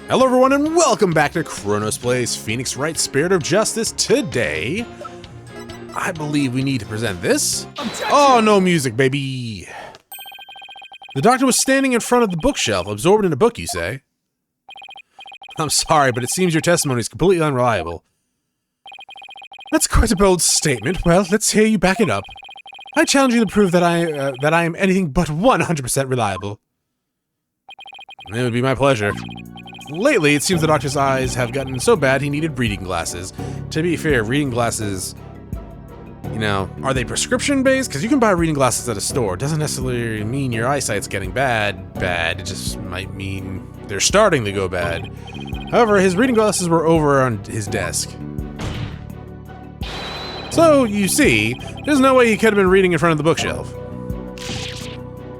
Hello everyone and welcome back to Chronos Plays Phoenix Wright Spirit of Justice. Today, I believe we need to present this. Oh, no music, baby. The doctor was standing in front of the bookshelf, absorbed in a book, you say? I'm sorry, but it seems your testimony is completely unreliable. That's quite a bold statement. Well, let's hear you back it up. I challenge you to prove that I am anything but 100% reliable. It would be my pleasure. Lately, it seems the doctor's eyes have gotten so bad he needed reading glasses. To be fair, reading glasses, you know, are they prescription-based? Because you can buy reading glasses at a store. It doesn't necessarily mean your eyesight's getting bad. It just might mean they're starting to go bad. However, his reading glasses were over on his desk. So, you see, there's no way he could have been reading in front of the bookshelf.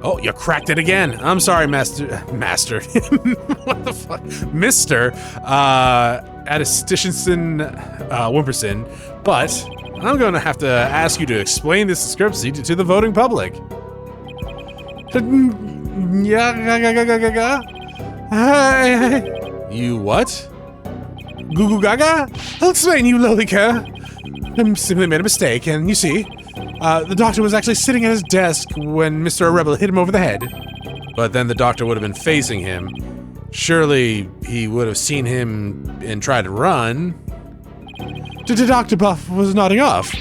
Oh, you cracked it again. I'm sorry, Master. What the fuck? Mr. Addistinson Wimperson, but I'm going to have to ask you to explain this discrepancy to the voting public. You what? Goo goo gaga? I'll explain, you lowly cur. I simply made a mistake, and you see, the doctor was actually sitting at his desk when Mr. Rebel hit him over the head. But then the doctor would have been facing him. Surely he would have seen him and tried to run. Dr. Buff was nodding off.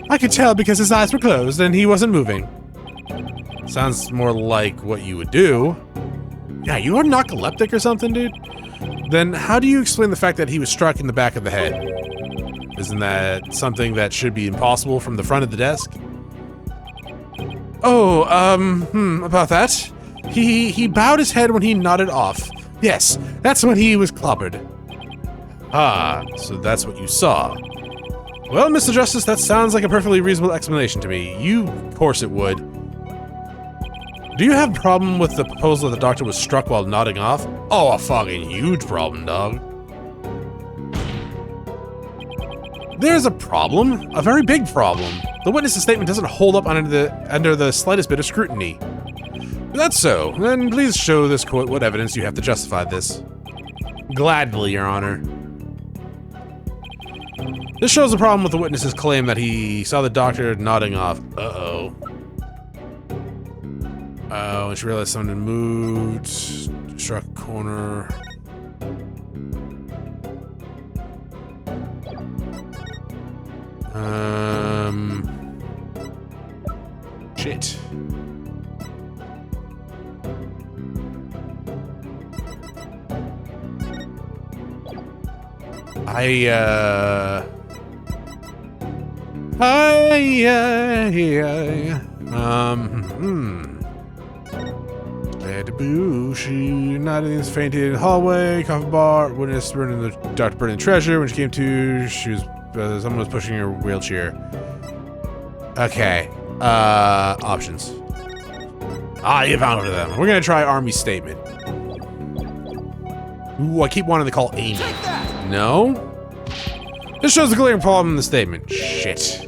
I could tell because his eyes were closed and he wasn't moving. Sounds more like what you would do. Yeah, you are narcoleptic or something, dude? Then how do you explain the fact that he was struck in the back of the head? Isn't that something that should be impossible from the front of the desk? Oh, about that? He bowed his head when he nodded off. Yes, that's when he was clobbered. Ah, so that's what you saw. Well, Mr. Justice, that sounds like a perfectly reasonable explanation to me. Of course it would. Do you have a problem with the proposal that the doctor was struck while nodding off? Oh, a fucking huge problem, dog. There's a problem, a very big problem. The witness's statement doesn't hold up under the slightest bit of scrutiny. If that's so, then please show this court what evidence you have to justify this. Gladly, Your Honor. This shows a problem with the witness's claim that he saw the doctor nodding off. Uh-oh. When she realized someone had moved, struck a corner. Shit. She nodded in this fainted hallway, coffee bar, witness burning the doctor burning treasure. When she came to, she was someone was pushing her wheelchair. Okay. Options. Ah, you found them. We're gonna try Armie's statement. Ooh, I keep wanting to call Amy. No? This shows a glaring problem in the statement. Shit.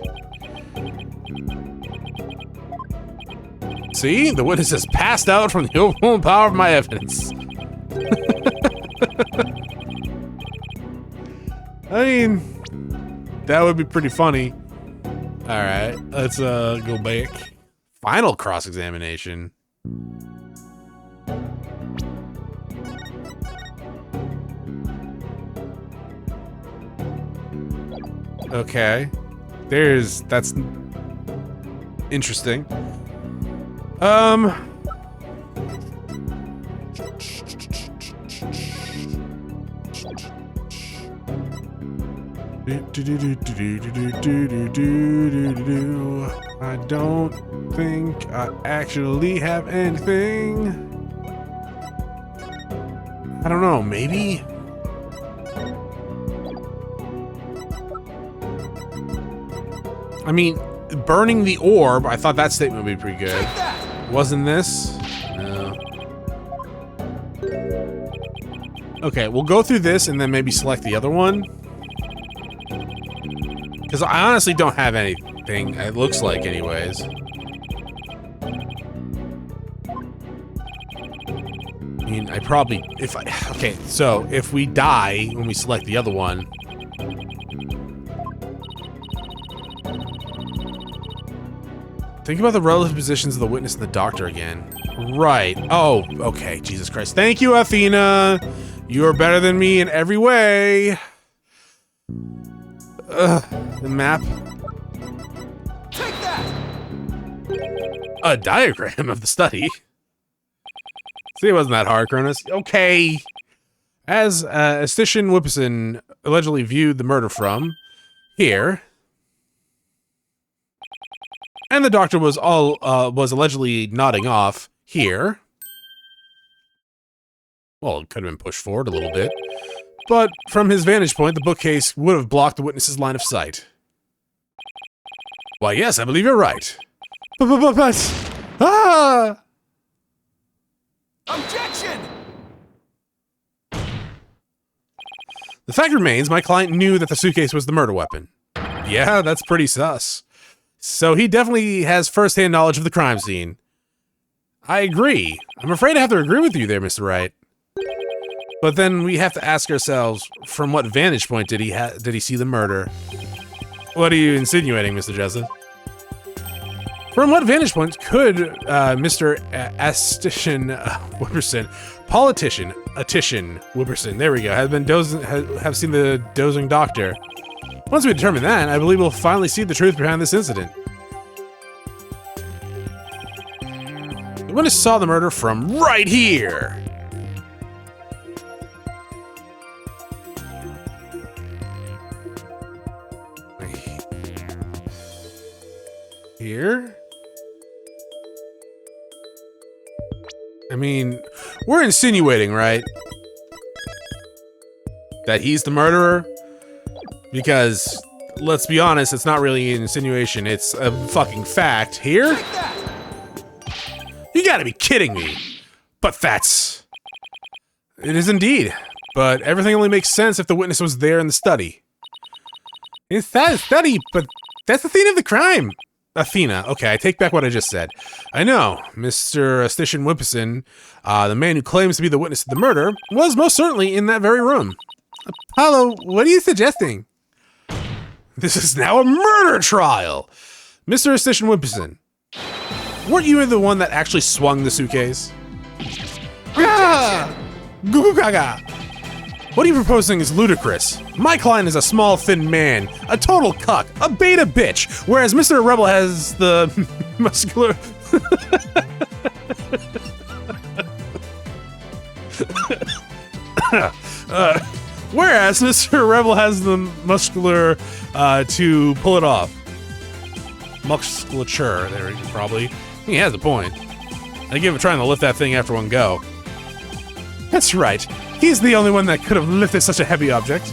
See? The witness has passed out from the overwhelming power of my evidence. I mean, that would be pretty funny. Alright, let's go back. Final cross-examination. Okay. That's interesting. I don't think I actually have anything. I don't know, maybe? I mean, burning the orb, I thought that statement would be pretty good. Wasn't this? No. Okay, we'll go through this and then maybe select the other one. Because I honestly don't have anything, it looks like anyways. mean, I probably, okay, so if we die when we select the other one, think about the relative positions of the witness and the doctor again. Right. Oh, okay. Jesus Christ. Thank you, Athena. You are better than me in every way. The map. Take that! A diagram of the study. See, it wasn't that hard, Chronos. Okay. As Estician Whippison allegedly viewed the murder from here, and the doctor was allegedly nodding off here. Well, it could have been pushed forward a little bit, but from his vantage point, the bookcase would have blocked the witness's line of sight. Why, yes, I believe you're right. But ah! Objection! The fact remains, my client knew that the suitcase was the murder weapon. Yeah, that's pretty sus. So he definitely has first-hand knowledge of the crime scene. I agree. I'm afraid I have to agree with you there, Mr. Wright. But then we have to ask ourselves, from what vantage point did he see the murder? What are you insinuating, Mr. Jessup? From what vantage point could Mr. Estician Whipperson, Atician Whipperson, there we go, have seen the dozing doctor? Once we determine that, I believe we'll finally see the truth behind this incident. The witness saw the murder from right here. Here? I mean, we're insinuating, right? That he's the murderer? Because, let's be honest, it's not really an insinuation, it's a fucking fact. Here? You gotta be kidding me! But that's... It is indeed. But everything only makes sense if the witness was there in the study. It's not a study, but that's the scene of the crime! Athena. Okay, I take back what I just said. I know, Mr. Estician Whippison, the man who claims to be the witness to the murder, was most certainly in that very room. Apollo, what are you suggesting? This is now a murder trial! Mr. Estician Whippison, weren't you the one that actually swung the suitcase? Ah! Goo goo gaga! What are you proposing is ludicrous. My client is a small, thin man, a total cuck, a beta bitch, whereas Mr. Rebel has the muscular... whereas Mr. Rebel has the muscular to pull it off. Musculature, there you probably. He has a point. I give it trying to lift that thing after one go. That's right. He's the only one that could have lifted such a heavy object.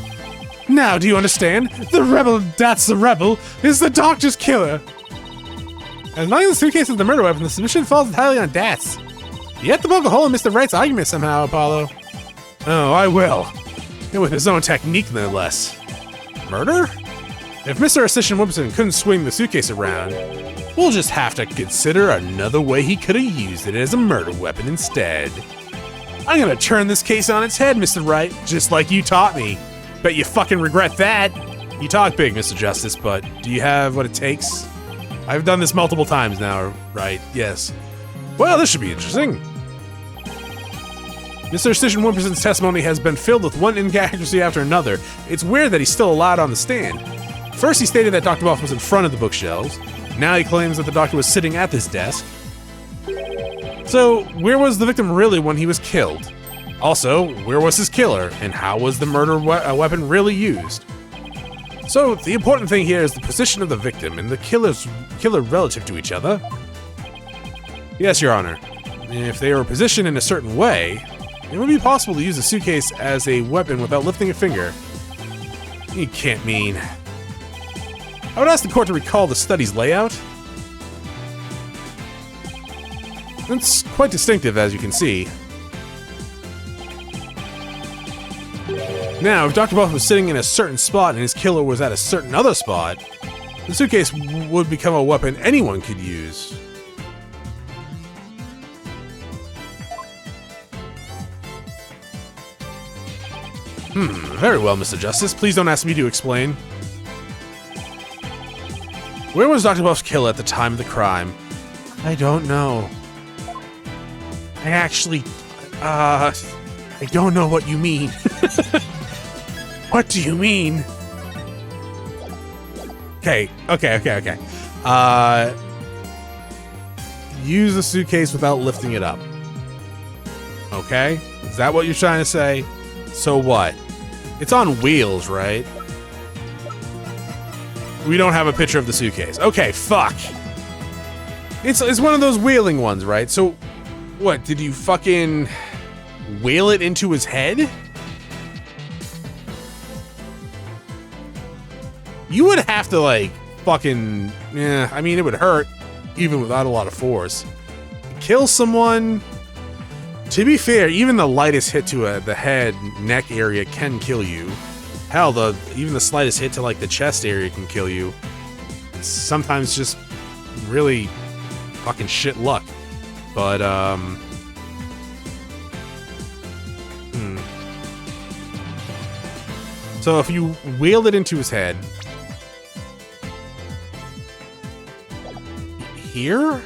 Now, do you understand? The rebel, that's the rebel, is the doctor's killer. As long as the suitcase is the murder weapon, the submission falls entirely on Dats. You have to poke a hole in Mr. Wright's argument somehow, Apollo. Oh, I will. And with his own technique, no less. Murder? If Mr. Estician Whippison couldn't swing the suitcase around, we'll just have to consider another way he could have used it as a murder weapon instead. I'm gonna turn this case on its head, Mr. Wright, just like you taught me. Bet you fucking regret that. You talk big, Mr. Justice, but do you have what it takes? I've done this multiple times now, right? Yes. Well, this should be interesting. Mr. Estician Whipperson's testimony has been filled with one inaccuracy after another. It's weird that he's still allowed on the stand. First, he stated that Dr. Buff was in front of the bookshelves. Now he claims that the doctor was sitting at this desk. So, where was the victim really when he was killed? Also, where was his killer, and how was the murder weapon really used? So, the important thing here is the position of the victim and the killer relative to each other. Yes, Your Honor. If they were positioned in a certain way, it would be possible to use a suitcase as a weapon without lifting a finger. You can't mean... I would ask the court to recall the study's layout. It's quite distinctive, as you can see. Now, if Dr. Buff was sitting in a certain spot and his killer was at a certain other spot, the suitcase would become a weapon anyone could use. Very well, Mr. Justice. Please don't ask me to explain. Where was Dr. Buff's kill at the time of the crime? I don't know. I actually, I don't know what you mean. What do you mean? Okay. Use the suitcase without lifting it up. Okay? Is that what you're trying to say? So what? It's on wheels, right? We don't have a picture of the suitcase. Okay, fuck. It's one of those wheeling ones, right? So, what, did you fucking wheel it into his head? You would have to, like, fucking... Yeah, I mean, it would hurt, even without a lot of force. Kill someone... To be fair, even the lightest hit to the head, neck area can kill you. Hell, even the slightest hit to, like, the chest area can kill you. It's sometimes just really fucking shit luck. But, So if you wheeled it into his head... Here?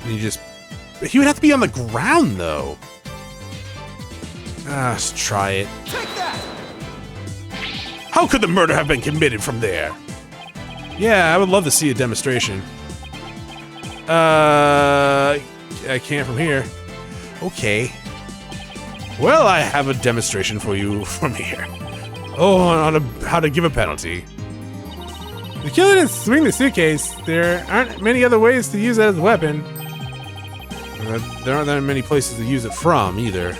And you just... He would have to be on the ground, though. Let's try it. Take that! How could the murder have been committed from there? Yeah, I would love to see a demonstration. I can't from here. Okay. Well, I have a demonstration for you from here. Oh, on how to give a penalty. The killer didn't swing the suitcase. There aren't many other ways to use it as a weapon. There aren't that many places to use it from, either.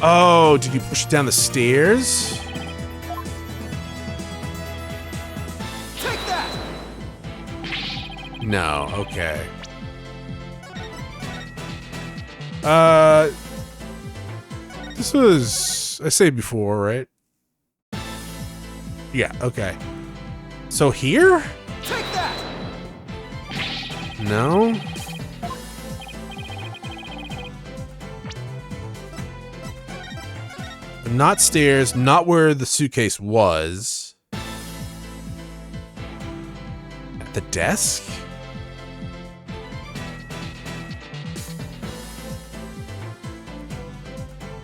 Oh, did you push it down the stairs? Take that! No, okay. This was... I said before, right? Yeah, okay. So here? Take that! No? Not stairs, not where the suitcase was. At the desk?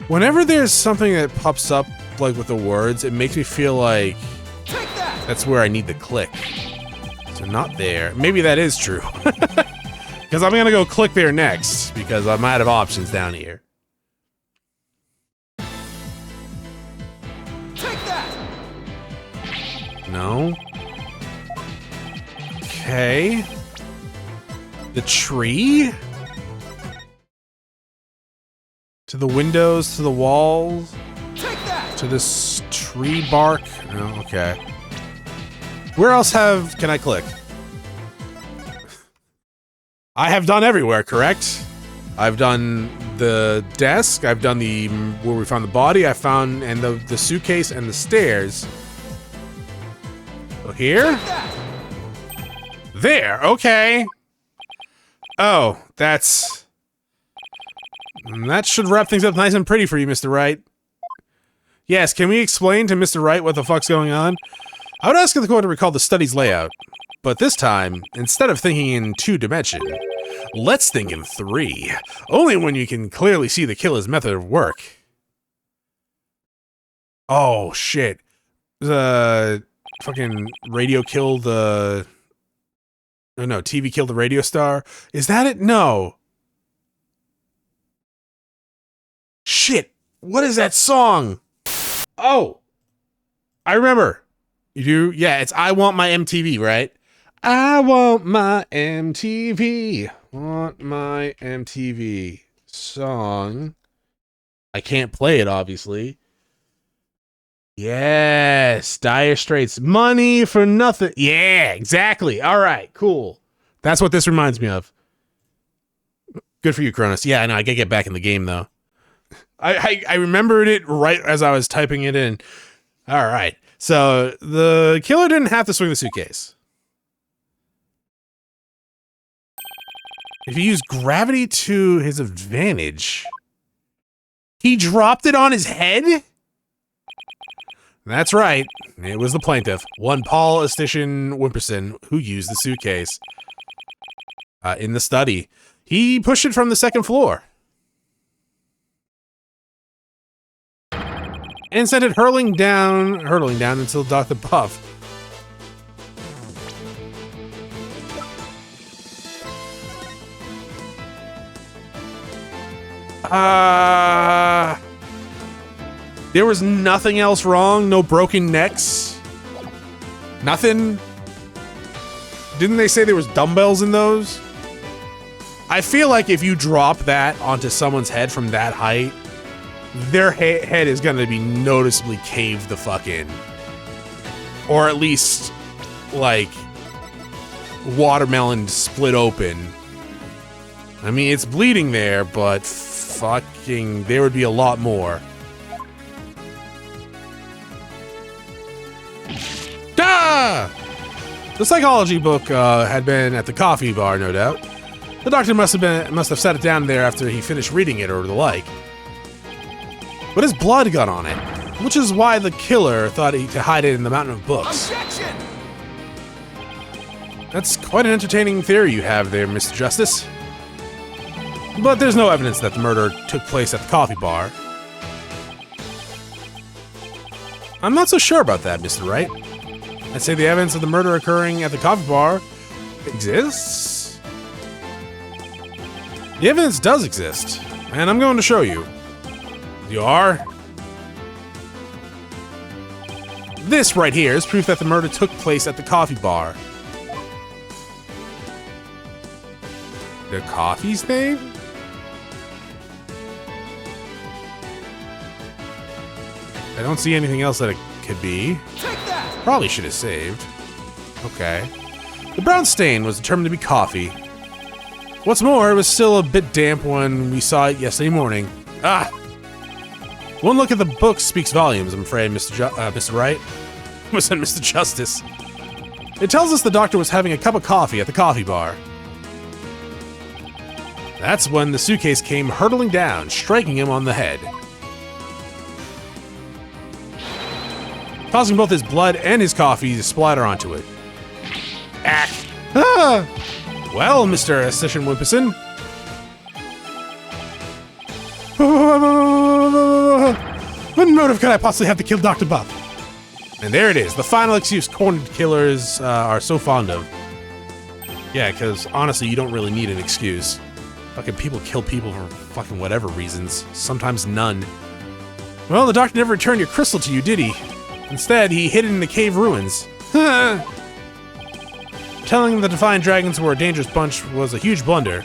Whenever there's something that pops up, like with the words, it makes me feel like that's where I need to click. So not there. Maybe that is true. Because I'm gonna go click there next, because I'm out of options down here. No. Okay. The tree? To the windows, to the walls? To this tree bark? No, okay. Where else can I click? I have done everywhere, correct? I've done the desk, I've done where we found the body, I found, and the suitcase and the stairs. So here? There, okay. Oh, that should wrap things up nice and pretty for you, Mr. Wright. Yes, can we explain to Mr. Wright what the fuck's going on? I would ask the court to recall the study's layout, but this time, instead of thinking in 2-dimension, let's think in 3. Only when you can clearly see the killer's method of work. Oh, shit. The fucking radio killed the... Oh, no, TV killed the radio star? Is that it? No. Shit. What is that song? Oh. I remember. You do? Yeah, it's I Want My MTV, right? I want my MTV. Want my MTV. Song. I can't play it, obviously. Yes, Dire Straits. Money for nothing. Yeah, exactly. All right, cool. That's what this reminds me of. Good for you, Chronos. Yeah, I know. I gotta get back in the game, though. I remembered it right as I was typing it in. All right. So the killer didn't have to swing the suitcase. If you use gravity to his advantage, he dropped it on his head? That's right. It was the plaintiff, one Paul Estician Wimperson, who used the suitcase in the study. He pushed it from the second floor and sent it hurtling down until Dr. Buff. There was nothing else wrong? No broken necks? Nothing? Didn't they say there was dumbbells in those? I feel like if you drop that onto someone's head from that height, their head is gonna be noticeably caved the fuck in. Or at least, like, watermelon split open. I mean, it's bleeding there, but fucking, there would be a lot more. Ah! The psychology book had been at the coffee bar, no doubt. The doctor must have set it down there after he finished reading it or the like. But his blood got on it, which is why the killer thought to hide it in the mountain of books. Objection! That's quite an entertaining theory you have there, Mr. Justice. But there's no evidence that the murder took place at the coffee bar. I'm not so sure about that, Mr. Wright. I'd say the evidence of the murder occurring at the coffee bar exists. The evidence does exist, and I'm going to show you. You are? This right here is proof that the murder took place at the coffee bar. The coffee's name? I don't see anything else that it could be. Take that! Probably should have saved. Okay. The brown stain was determined to be coffee. What's more, it was still a bit damp when we saw it yesterday morning. Ah! One look at the book speaks volumes, I'm afraid, Mr. Wright. Was that Mr. Justice? It tells us the doctor was having a cup of coffee at the coffee bar. That's when the suitcase came hurtling down, striking him on the head, causing both his blood and his coffee to splatter onto it. Ack! Ah! Well, Mr. Estician Wimperson. What motive could I possibly have to kill Dr. Buff? And there it is, the final excuse cornered killers are so fond of. Yeah, because honestly, you don't really need an excuse. Fucking people kill people for fucking whatever reasons, sometimes none. Well, the doctor never returned your crystal to you, did he? Instead, he hid it in the cave ruins. Telling the Defiant Dragons were a dangerous bunch was a huge blunder.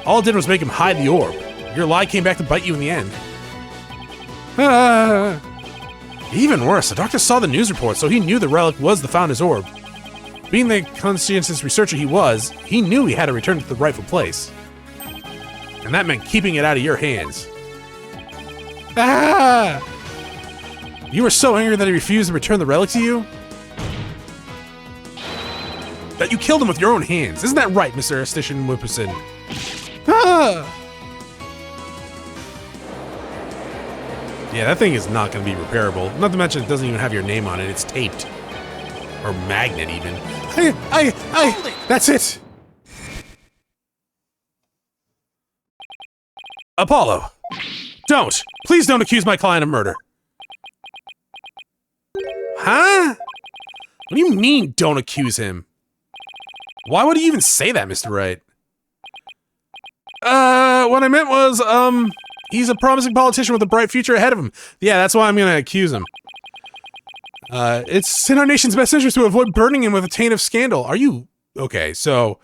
All it did was make him hide the orb. Your lie came back to bite you in the end. Even worse, the doctor saw the news report, so he knew the relic was the Founder's orb. Being the conscientious researcher he was, he knew he had to return it to the rightful place. And that meant keeping it out of your hands. Ah! You were so angry that he refused to return the relic to you? That you killed him with your own hands. Isn't that right, Mr. Estician Wimperson? Ah! Yeah, that thing is not going to be repairable. Not to mention it doesn't even have your name on it. It's taped. Or magnet, even. That's it! Apollo! Don't! Please don't accuse my client of murder. Huh? What do you mean, don't accuse him? Why would he even say that, Mr. Wright? What I meant was, he's a promising politician with a bright future ahead of him. Yeah, that's why I'm gonna accuse him. It's in our nation's best interest to avoid burning him with a taint of scandal. Are you... Okay, so...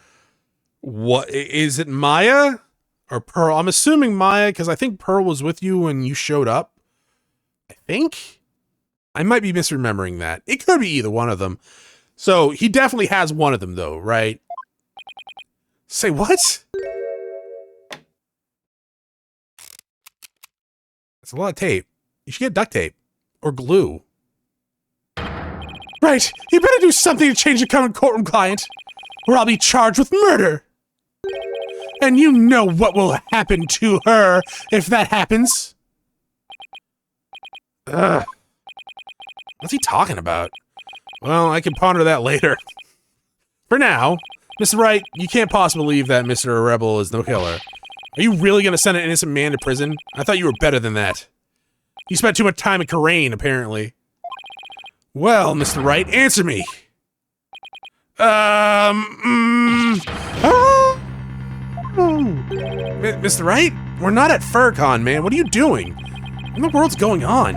What... Is it Maya? Or Pearl? I'm assuming Maya, because I think Pearl was with you when you showed up. I think? I might be misremembering that. It could be either one of them. So, he definitely has one of them, though, right? Say what? That's a lot of tape. You should get duct tape. Or glue. Right! You better do something to change the current courtroom client, or I'll be charged with murder! And you know what will happen to her if that happens. Ugh. What's he talking about? Well, I can ponder that later. For now, Mr. Wright, you can't possibly believe that Mr. Rebel is no killer. Are you really gonna send an innocent man to prison? I thought you were better than that. You spent too much time in Karain, apparently. Well, Mr. Wright, answer me. Mr. Wright? We're not at FurCon, man. What are you doing? What in the world's going on?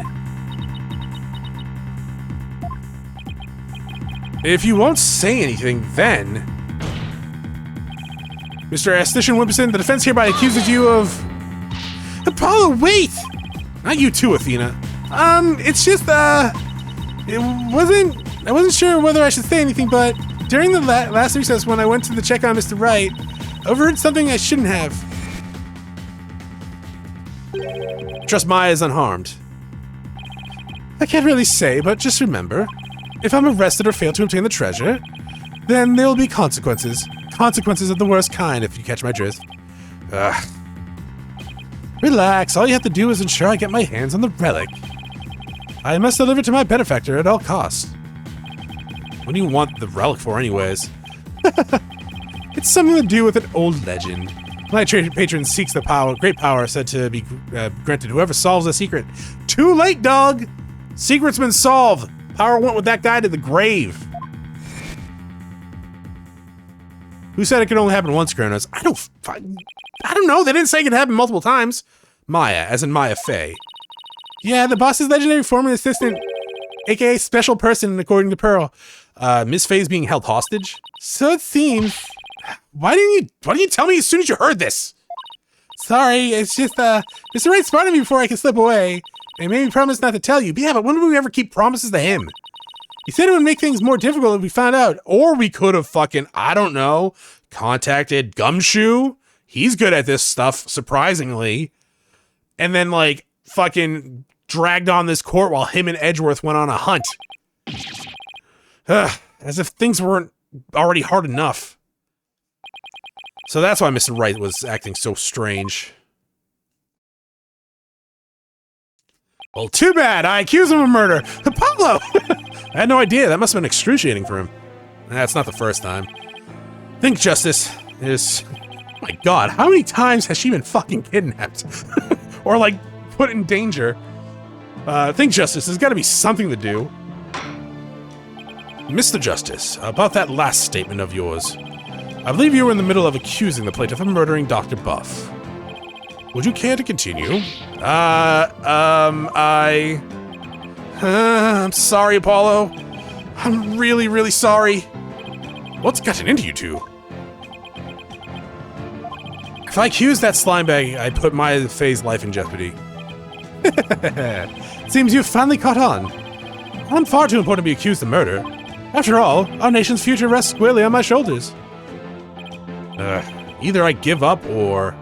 If you won't say anything, then... Mr. Astician Wimpison, the defense hereby accuses you of... Apollo, wait! Not you too, Athena. It's just, I wasn't sure whether I should say anything, but during the last recess when I went to check on Mr. Wright, I overheard something I shouldn't have. Trust Maya is unharmed. I can't really say, but just remember, if I'm arrested or fail to obtain the treasure, then there will be consequences. Consequences of the worst kind, if you catch my drift. Ugh. Relax, all you have to do is ensure I get my hands on the relic. I must deliver to my benefactor at all costs. What do you want the relic for anyways? It's something to do with an old legend. My patron seeks the power, great power said to be granted whoever solves the secret. Too late, dog! Secret's been solved! Power went with that guy to the grave. Who said it could only happen once, Chronos? I don't know, they didn't say it could happen multiple times. Maya, as in Maya Fey. Yeah, the boss's legendary former assistant, aka special person, according to Pearl. Miss Fey's being held hostage? So it seems. Why didn't you tell me as soon as you heard this? Sorry, it's just, Mr. Wright spotted me before I could slip away. They made me promise not to tell you. But yeah, but when did we ever keep promises to him? He said it would make things more difficult if we found out. Or we could have fucking, I don't know, contacted Gumshoe. He's good at this stuff, surprisingly. And then, like, fucking dragged on this court while him and Edgeworth went on a hunt. As if things weren't already hard enough. So that's why Mr. Wright was acting so strange. Well, too bad. I accuse him of murder. Apollo! I had no idea. That must have been excruciating for him. That's not the first time. Think justice is... My God, how many times has she been fucking kidnapped? Or, like, put in danger? Think justice, there's gotta be something to do. Mr. Justice, about that last statement of yours. I believe you were in the middle of accusing the plaintiff of murdering Dr. Buff. Would you care to continue? I'm sorry, Apollo. I'm really, really sorry. What's gotten into you two? If I accuse that slime bag, I put Maya Fey's life in jeopardy. Seems you've finally caught on. I'm far too important to be accused of murder. After all, our nation's future rests squarely on my shoulders. Either I give up or...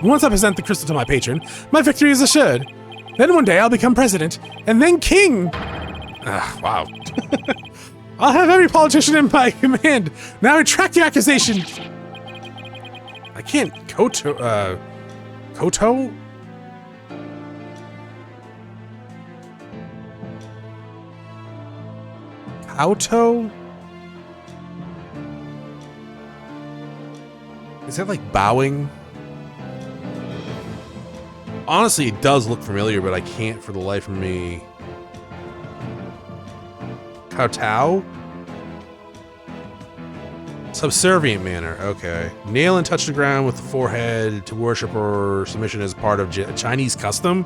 Once I present the crystal to my patron, my victory is assured. Then one day I'll become president, and then king! Wow. I'll have every politician in my command. Now retract the accusation! I can't Koto? Auto? Is that like bowing? Honestly, it does look familiar, but I can't for the life of me. Kowtow? Subservient manner, okay. Nail and touch the ground with the forehead to worship or submission as part of Chinese custom?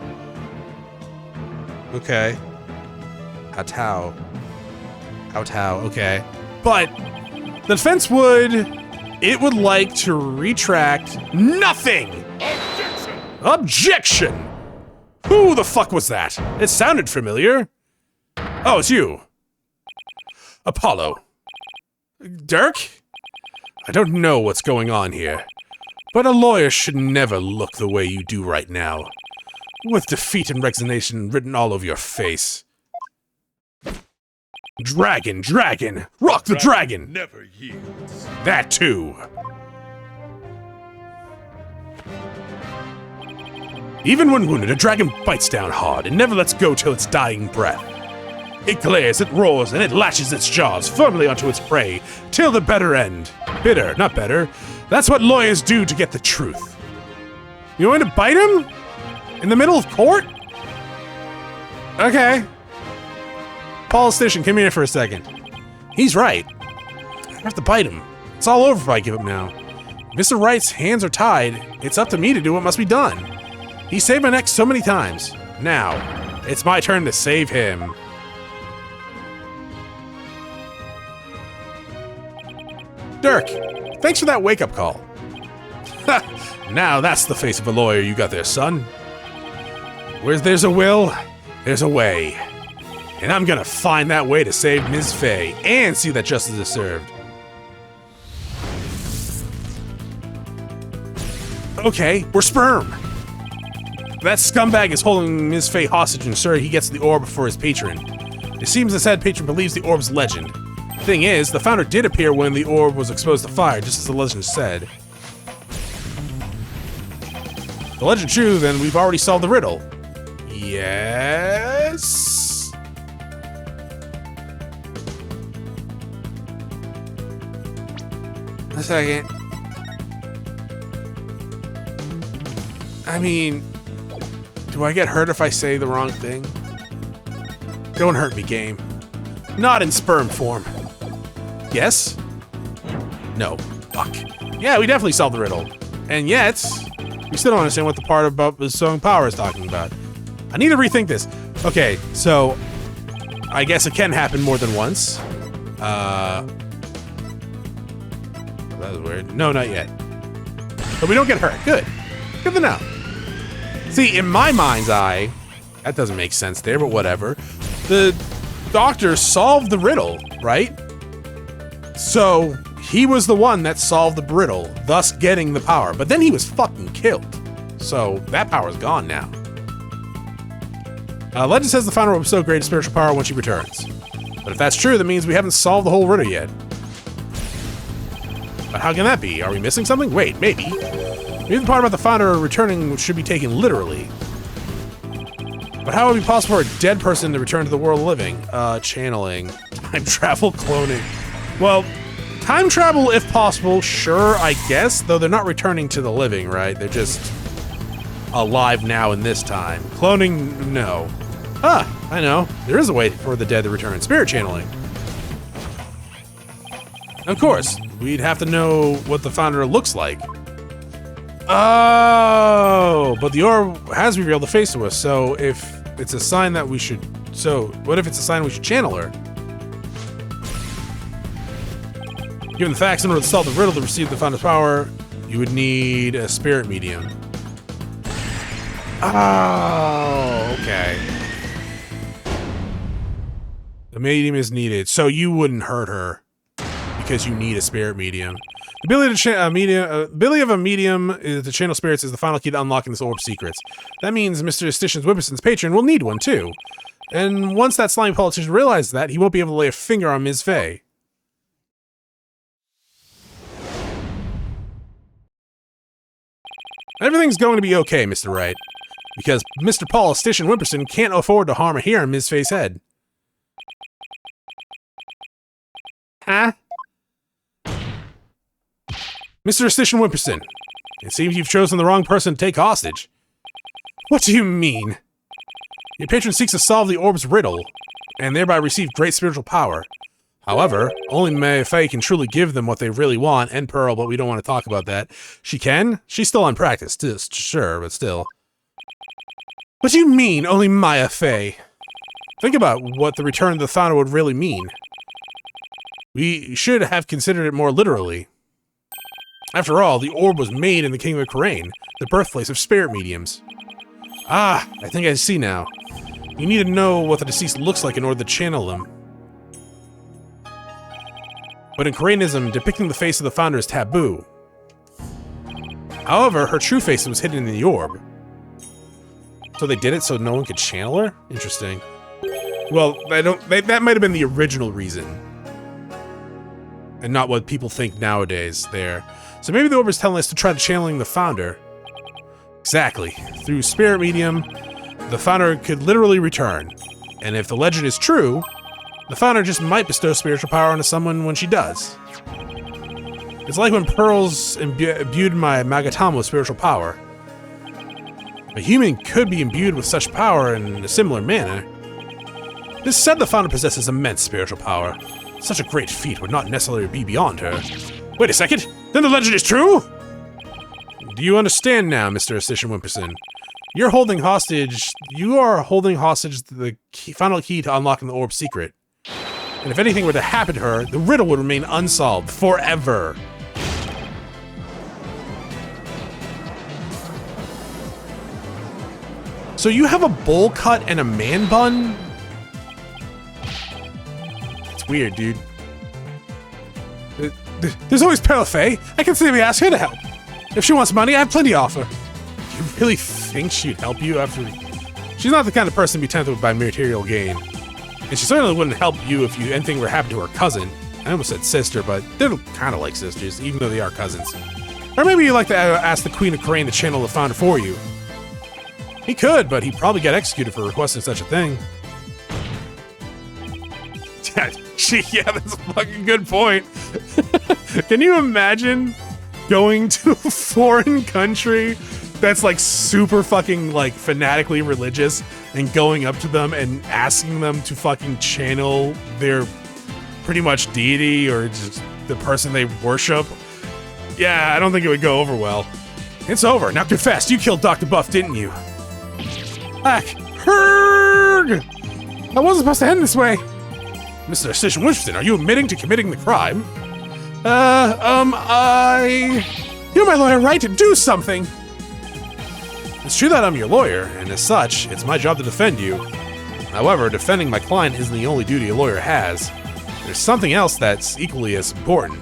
Okay. Kowtow. Kowtow, okay. But the defense would like to retract nothing! Objection! Who the fuck was that? It sounded familiar. Oh, it's you. Apollo. Dirk? I don't know what's going on here, but a lawyer should never look the way you do right now, with defeat and resignation written all over your face. Dragon, dragon! Rock the dragon! Never yields. That too! Even when wounded, a dragon bites down hard and never lets go till its dying breath. It glares, it roars, and it lashes its jaws firmly onto its prey, till the bitter end. Bitter, not better. That's what lawyers do to get the truth. You want to bite him? In the middle of court? Okay. Politician, come here for a second. He's right. I have to bite him. It's all over if I give up now. Mr. Wright's hands are tied. It's up to me to do what must be done. He saved my neck so many times. Now, it's my turn to save him. Dirk, thanks for that wake-up call. Now that's the face of a lawyer you got there, son. Where there's a will, there's a way. And I'm gonna find that way to save Ms. Fey and see that justice is served. Okay, we're sperm. That scumbag is holding Ms. Fey hostage and sure he gets the orb for his patron. It seems the said patron believes the orb's legend. Thing is, the founder did appear when the orb was exposed to fire, just as the legend said. The legend true, then we've already solved the riddle. Yes? A second. I mean, do I get hurt if I say the wrong thing? Don't hurt me, game. Not in sperm form. Yes? No. Fuck. Yeah, we definitely solved the riddle. And yet, we still don't understand what the part about the song power is talking about. I need to rethink this. Okay, so I guess it can happen more than once. That was weird. No, not yet. But we don't get hurt. Good. Good to know. See, in my mind's eye, that doesn't make sense there, but whatever. The doctor solved the riddle, right? So he was the one that solved the riddle, thus getting the power. But then he was fucking killed. So that power's gone now. Legend says the founder will bestow great spiritual power when she returns. But if that's true, that means we haven't solved the whole riddle yet. But how can that be? Are we missing something? Wait, maybe. Maybe the part about the founder returning should be taken literally. But how would it be possible for a dead person to return to the world of living? Channeling. Time travel, cloning. Well, time travel if possible, sure, I guess. Though they're not returning to the living, right? They're just alive now in this time. Cloning, no. Ah, I know. There is a way for the dead to return. Spirit channeling. Of course, we'd have to know what the founder looks like. Oh, but the orb has revealed the face to us, so if it's a sign that we should... So, what if it's a sign we should channel her? Given the facts, in order to solve the riddle to receive the founder's power, you would need a spirit medium. Oh, okay. The medium is needed, so you wouldn't hurt her because you need a spirit medium. The ability of a medium to channel spirits is the final key to unlocking this orb's secrets. That means Mr. Stitions Whipperson's patron will need one too. And once that slimy politician realizes that, he won't be able to lay a finger on Ms. Fey. Everything's going to be okay, Mr. Wright. Because Mr. Paul Stition Whipperson can't afford to harm a hair on Ms. Fey's head. Huh? Mr. Stition Whipperson, it seems you've chosen the wrong person to take hostage. What do you mean? Your patron seeks to solve the orb's riddle, and thereby receive great spiritual power. However, only May Fey can truly give them what they really want, and Pearl, but we don't want to talk about that. She can? She's still unpracticed, sure, but still. What do you mean, only Maya Fey? Think about what the return of the founder would really mean. We should have considered it more literally. After all, the orb was made in the Kingdom of Kharain, the birthplace of spirit mediums. Ah, I think I see now. You need to know what the deceased looks like in order to channel them. But in Kharainism, depicting the face of the founder is taboo. However, her true face was hidden in the orb. So they did it so no one could channel her? Interesting. Well, that might have been the original reason. And not what people think nowadays there. So maybe the orb is telling us to try channeling the founder. Exactly. Through spirit medium, the founder could literally return. And if the legend is true, the founder just might bestow spiritual power onto someone when she does. It's like when pearls imbued my Magatama with spiritual power. A human could be imbued with such power in a similar manner. This said the founder possesses immense spiritual power. Such a great feat would not necessarily be beyond her. Wait a second, then the legend is true? Do you understand now, Mr. Assistant Wimperson? You are holding hostage the final key to unlocking the orb's secret. And if anything were to happen to her, the riddle would remain unsolved forever. So you have a bowl cut and a man bun? It's weird, dude. There's always Pearl-Faye. I can simply ask her to help. If she wants money, I have plenty to offer. Do you really think she'd help you after... She's not the kind of person to be tempted by material gain. And she certainly wouldn't help you if anything were to happen to her cousin. I almost said sister, but they're kind of like sisters, even though they are cousins. Or maybe you'd like to ask the Queen of Crane to channel the founder for you. He could, but he'd probably get executed for requesting such a thing. Yeah, that's a fucking good point. Can you imagine going to a foreign country that's like super fucking like fanatically religious and going up to them and asking them to fucking channel their pretty much deity or just the person they worship? Yeah, I don't think it would go over well. It's over. Now confess, you killed Dr. Buff, didn't you? Back! Herg! I wasn't supposed to end this way. Mr. Assistant Winston, are you admitting to committing the crime? You're my lawyer, right? Do something! It's true that I'm your lawyer, and as such, it's my job to defend you. However, defending my client isn't the only duty a lawyer has. There's something else that's equally as important.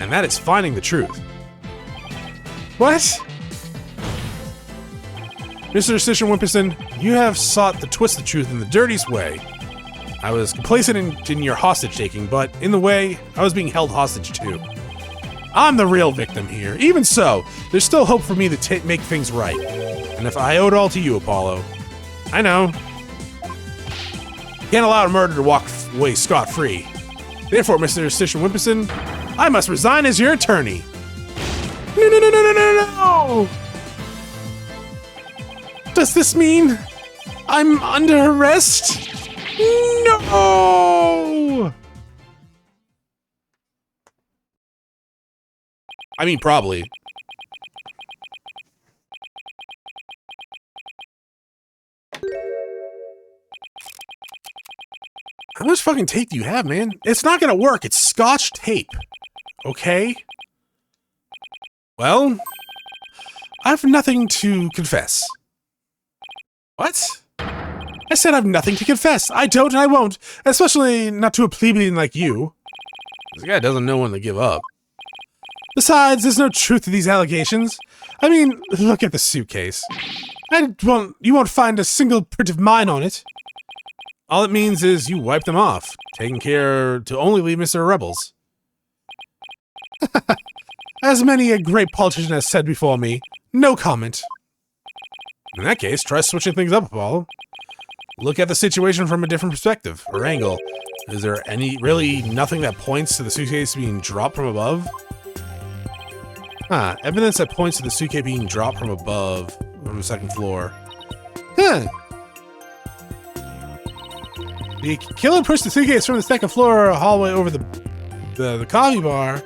And that is finding the truth. What? Mr. Assistant Wimperson, you have sought to twist the truth in the dirtiest way. I was complacent in your hostage-taking, but in the way, I was being held hostage too. I'm the real victim here. Even so, there's still hope for me to make things right. And if I owe it all to you, Apollo. I know. Can't allow a murder to walk away scot-free. Therefore, Mr. Assistant Wimperson, I must resign as your attorney. No! Does this mean I'm under arrest? No! I mean, probably. How much fucking tape do you have, man? It's not gonna work. It's Scotch tape. Okay? Well, I have nothing to confess. What? I said I have nothing to confess. I don't and I won't. Especially not to a plebeian like you. This guy doesn't know when to give up. Besides, there's no truth to these allegations. I mean, look at the suitcase. You won't find a single print of mine on it. All it means is you wiped them off, taking care to only leave Mr. Rebels. As many a great politician has said before me, no comment. In that case, try switching things up, Apollo. Look at the situation from a different perspective, or angle. Is there really nothing that points to the suitcase being dropped from above? Huh, evidence that points to the suitcase being dropped from above, from the second floor. Huh. The killer pushed the suitcase from the second floor hallway over the coffee bar.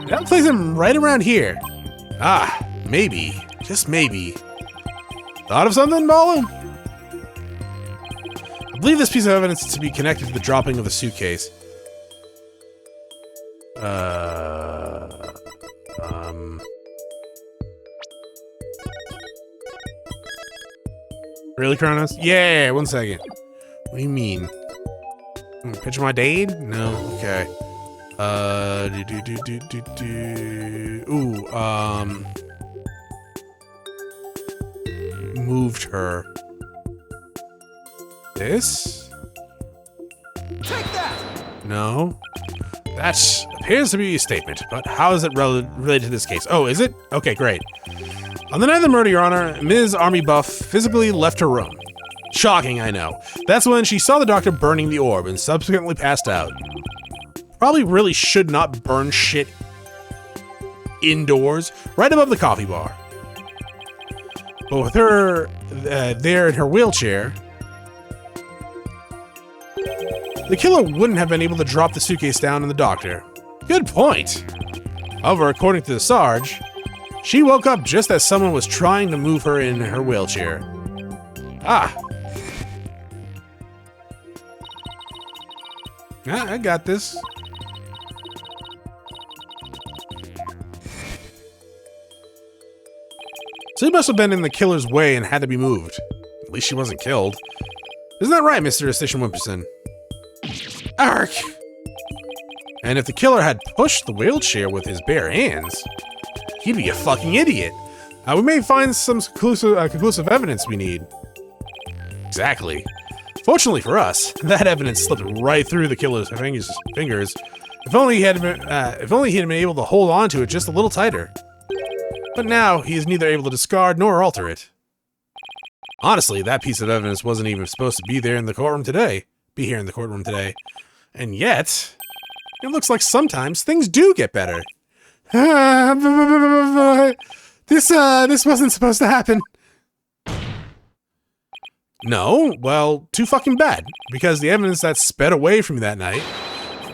That places him right around here. Ah, maybe. Just maybe. Thought of something, Bolo? I believe this piece of evidence is to be connected to the dropping of the suitcase. Really, Chronos? Yeah, 1 second. What do you mean? Picture my dade? No, okay. moved her. This? Take that! No. That appears to be a statement, but how is it related to this case? Oh, is it? Okay, great. On the night of the murder, Your Honor, Ms. Armie Buff physically left her room. Shocking, I know. That's when she saw the doctor burning the orb and subsequently passed out. Probably really should not burn shit indoors, right above the coffee bar. But with her there in her wheelchair, the killer wouldn't have been able to drop the suitcase down on the doctor. Good point. However, according to the Sarge, she woke up just as someone was trying to move her in her wheelchair. Ah. Yeah, I got this. So he must have been in the killer's way and had to be moved. At least she wasn't killed. Isn't that right, Mr. Station Wimperson? Ark! And if the killer had pushed the wheelchair with his bare hands, he'd be a fucking idiot. We may find some conclusive evidence we need. Exactly. Fortunately for us, that evidence slipped right through the killer's fingers. If only he had been able to hold on to it just a little tighter. But now he is neither able to discard nor alter it. Honestly, that piece of evidence wasn't even supposed to be there in the courtroom today. And yet, it looks like sometimes things do get better. This wasn't supposed to happen. No, well, too fucking bad, because the evidence that sped away from you that night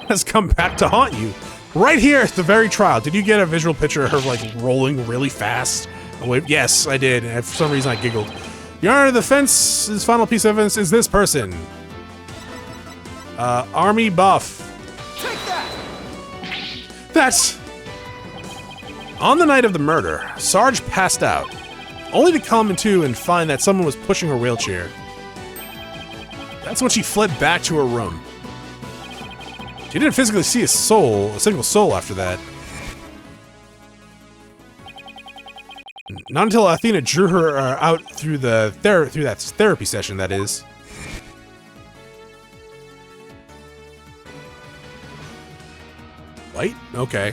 has come back to haunt you. Right here at the very trial. Did you get a visual picture of her, like, rolling really fast? Yes, I did, and for some reason I giggled. Your Honor, the defense's final piece of evidence is this person. Armie Buff. Take that! That's... On the night of the murder, Sarge passed out, only to come to and find that someone was pushing her wheelchair. That's when she fled back to her room. She didn't physically see a single soul after that. Not until Athena drew her out through that therapy session, that is. Light? Okay.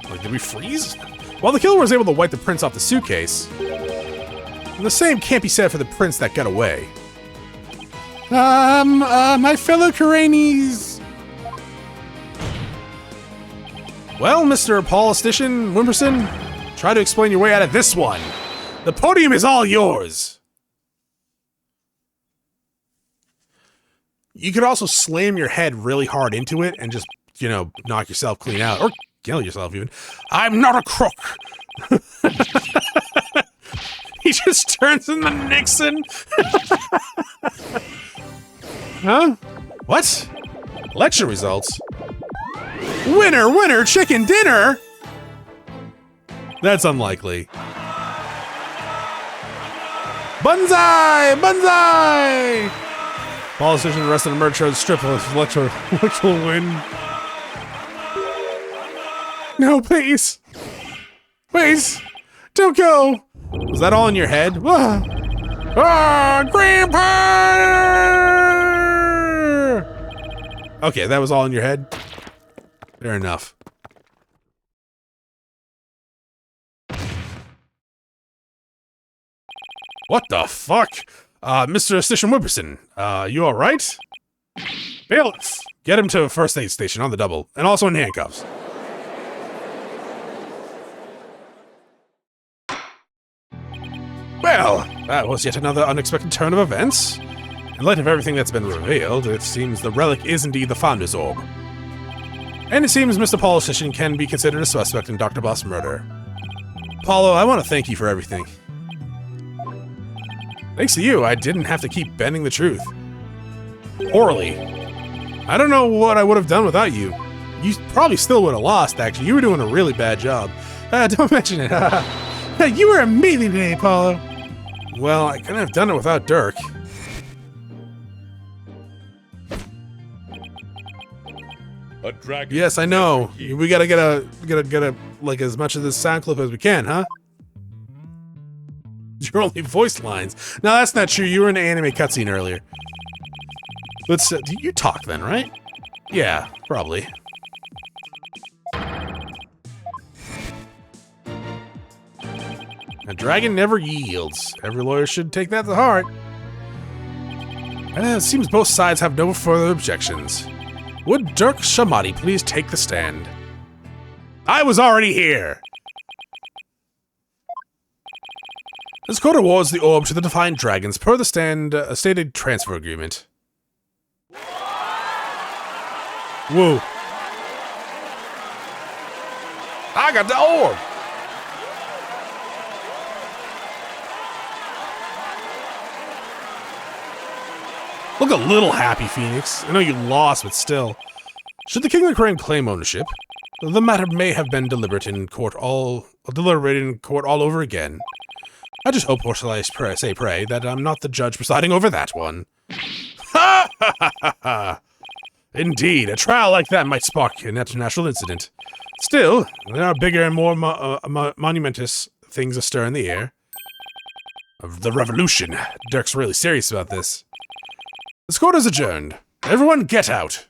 Like, did we freeze? While the killer was able to wipe the prints off the suitcase, and the same can't be said for the prints that got away. My fellow Karanis. Well, Mr. Politician Wimperson, try to explain your way out of this one. The podium is all yours. You could also slam your head really hard into it and just, you know, knock yourself clean out. Or kill yourself, even. I'm not a crook. He just turns into Nixon. Huh? What? Election results? Winner, winner, chicken dinner? That's unlikely. Banzai! Banzai! Politician arrested in murder charge strip of electoral win. No, please. Please. Don't go. Was that all in your head? Grandpa! Okay, that was all in your head? Fair enough. What the fuck? Mr. Station Wimperson, you alright? Bailiff, get him to a first aid station on the double, and also in handcuffs. Well, that was yet another unexpected turn of events. In light of everything that's been revealed, it seems the relic is indeed the Founder's Orb. And it seems Mr. Politician can be considered a suspect in Dr. Buff's murder. Paulo, I want to thank you for everything. Thanks to you, I didn't have to keep bending the truth. Poorly. I don't know what I would have done without you. You probably still would have lost, actually. You were doing a really bad job. Don't mention it. You were amazing today, Paulo. Well, I couldn't have done it without Dirk. A dragon. Yes, I know. We gotta get a like as much of this sound clip as we can, huh? these are only voice lines. No, that's not true. You were in an anime cutscene earlier. Let's, you talk then, right? Yeah, probably. A dragon never yields. Every lawyer should take that to heart. It seems both sides have no further objections. Would Dirk Shamati please take the stand? I was already here! This court awards the orb to the defiant dragons per the stated transfer agreement. Whoa. I got the orb! Look a little happy, Phoenix. I know you lost, but still. Should the King of the Crane claim ownership, the matter may have been deliberated in court all over again. I just hope, or shall I pray, that I'm not the judge presiding over that one. Ha ha ha ha ha! Indeed, a trial like that might spark an international incident. Still, there are bigger and more monumentous things astir in the air. Of the revolution. Dirk's really serious about this. This court is adjourned. Everyone get out!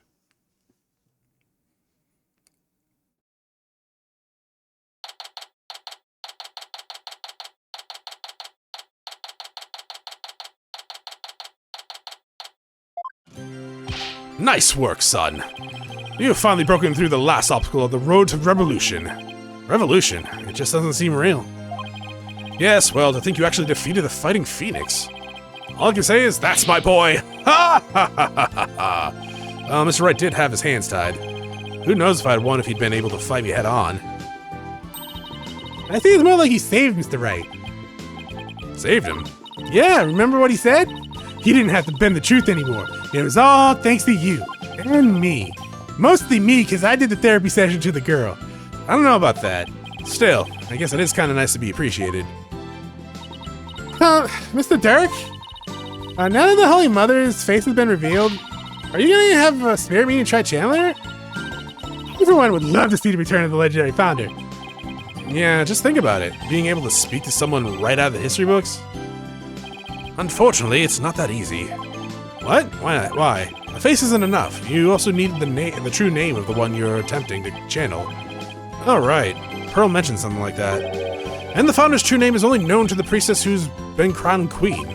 Nice work, son. You have finally broken through the last obstacle of the road to revolution. Revolution? It just doesn't seem real. Yes, well, to think you actually defeated the Fighting Phoenix. All I can say is, that's my boy! Ha ha ha ha ha ha! Well, Mr. Wright did have his hands tied. Who knows if I'd won if he'd been able to fight me head on. I think it's more like he saved Mr. Wright. Saved him? Yeah, remember what he said? He didn't have to bend the truth anymore. It was all thanks to you. And me. Mostly me, because I did the therapy session to the girl. I don't know about that. Still, I guess it is kind of nice to be appreciated. Mr. Dirk? Now that the Holy Mother's face has been revealed, are you going to have a spirit meeting to try Chandler? Everyone would love to see the return of the legendary founder. Yeah, just think about it. Being able to speak to someone right out of the history books? Unfortunately, it's not that easy. What? Why not? Why? A face isn't enough. You also need the true name of the one you're attempting to channel. Oh, right. Pearl mentioned something like that. And the founder's true name is only known to the priestess who's been crowned queen.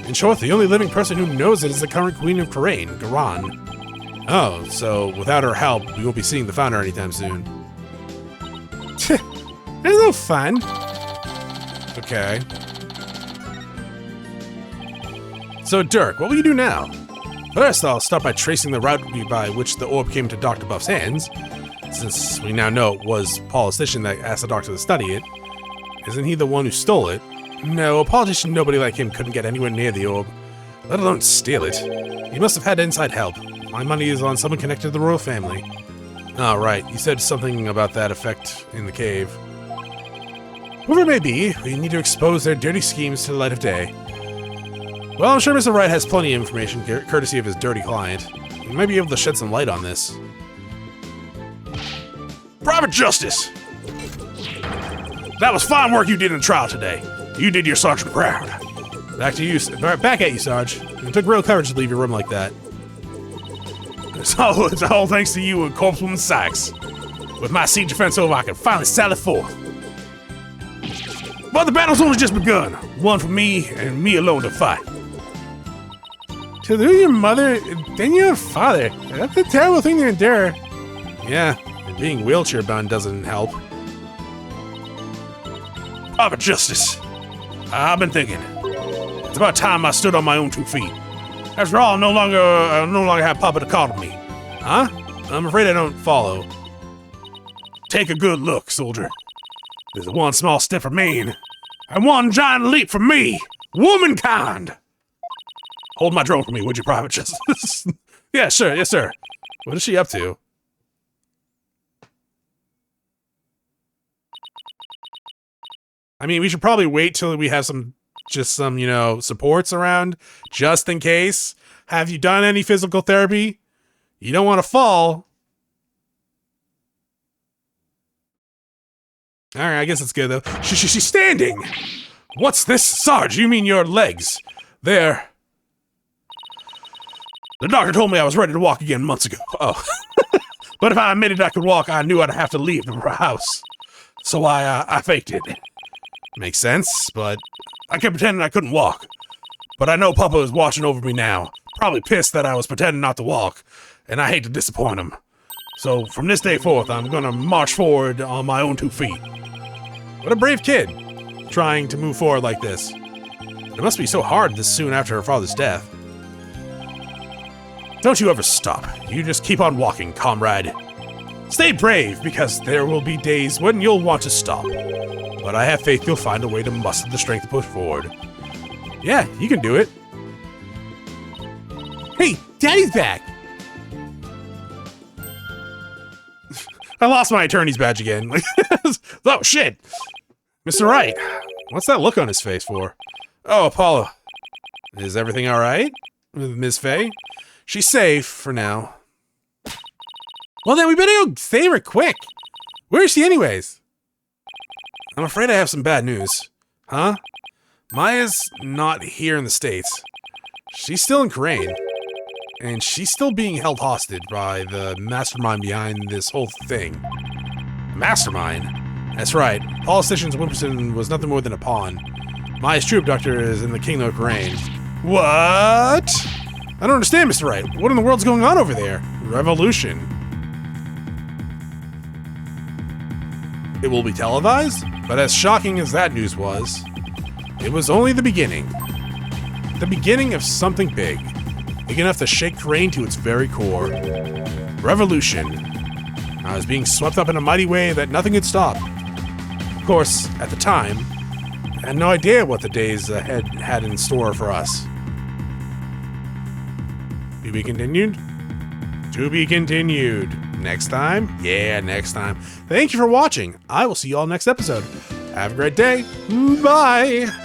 In short, the only living person who knows it is the current queen of Kharain, Garan. Oh, so without her help, we won't be seeing the founder anytime soon. There's no fun. Okay. So, Dirk, what will you do now? First, I'll start by tracing the route by which the orb came to Dr. Buff's hands, since we now know it was politician that asked the doctor to study it. Isn't he the one who stole it? No, a politician nobody like him couldn't get anywhere near the orb, let alone steal it. He must have had inside help. My money is on someone connected to the royal family. Oh, right, you said something about that effect in the cave. Whoever it may be, we need to expose their dirty schemes to the light of day. Well, I'm sure Mr. Wright has plenty of information, courtesy of his dirty client. He might be able to shed some light on this. Private Justice! That was fine work you did in the trial today. You did your sergeant proud. Back at you, Sarge. It took real courage to leave your room like that. It's all thanks to you and Corpswoman Sykes. With my siege defense over, I can finally sally forth. But the battle's only just begun. One for me, and me alone to fight. To lose your mother, then your father. That's a terrible thing to endure. Yeah, and being wheelchair-bound doesn't help. Private Justice. I've been thinking. It's about time I stood on my own 2 feet. After all, I no longer have Papa to call to me. Huh? I'm afraid I don't follow. Take a good look, soldier. There's one small step for man, and one giant leap for me, womankind. Hold my drone for me, would you, Private Justice? Yeah, sure, yes, sir. What is she up to? I mean, we should probably wait till we have some, you know, supports around, just in case. Have you done any physical therapy? You don't want to fall. All right, I guess it's good, though. She's standing. What's this? Sarge, you mean your legs? They're... The doctor told me I was ready to walk again months ago. Oh. But if I admitted I could walk, I knew I'd have to leave the house. So I faked it. Makes sense, but I kept pretending I couldn't walk. But I know Papa is watching over me now. Probably pissed that I was pretending not to walk, and I hate to disappoint him. So from this day forth, I'm gonna march forward on my own 2 feet. What a brave kid, trying to move forward like this. It must be so hard this soon after her father's death. Don't you ever stop. You just keep on walking, comrade. Stay brave, because there will be days when you'll want to stop. But I have faith you'll find a way to muster the strength to push forward. Yeah, you can do it. Hey, Daddy's back! I lost my attorney's badge again. Oh, shit! Mr. Wright, what's that look on his face for? Oh, Apollo. Is everything alright with Miss Faye? She's safe for now. Well, then we better go save her quick. Where is she anyways? I'm afraid I have some bad news. Huh? Maya's not here in the States. She's still in Crane. And she's still being held hostage by the mastermind behind this whole thing. Mastermind? That's right. Politicians Wimperson was nothing more than a pawn. Maya's true abductor is in the Kingdom of Crane. What? I don't understand, Mr. Wright. What in the world's going on over there? Revolution. It will be televised? But as shocking as that news was, it was only the beginning. The beginning of something big. Big enough to shake Crane to its very core. Revolution. I was being swept up in a mighty wave that nothing could stop. Of course, at the time, I had no idea what the days ahead had in store for us. To be continued? To be continued. Next time? Yeah, next time. Thank you for watching. I will see you all next episode. Have a great day. Bye.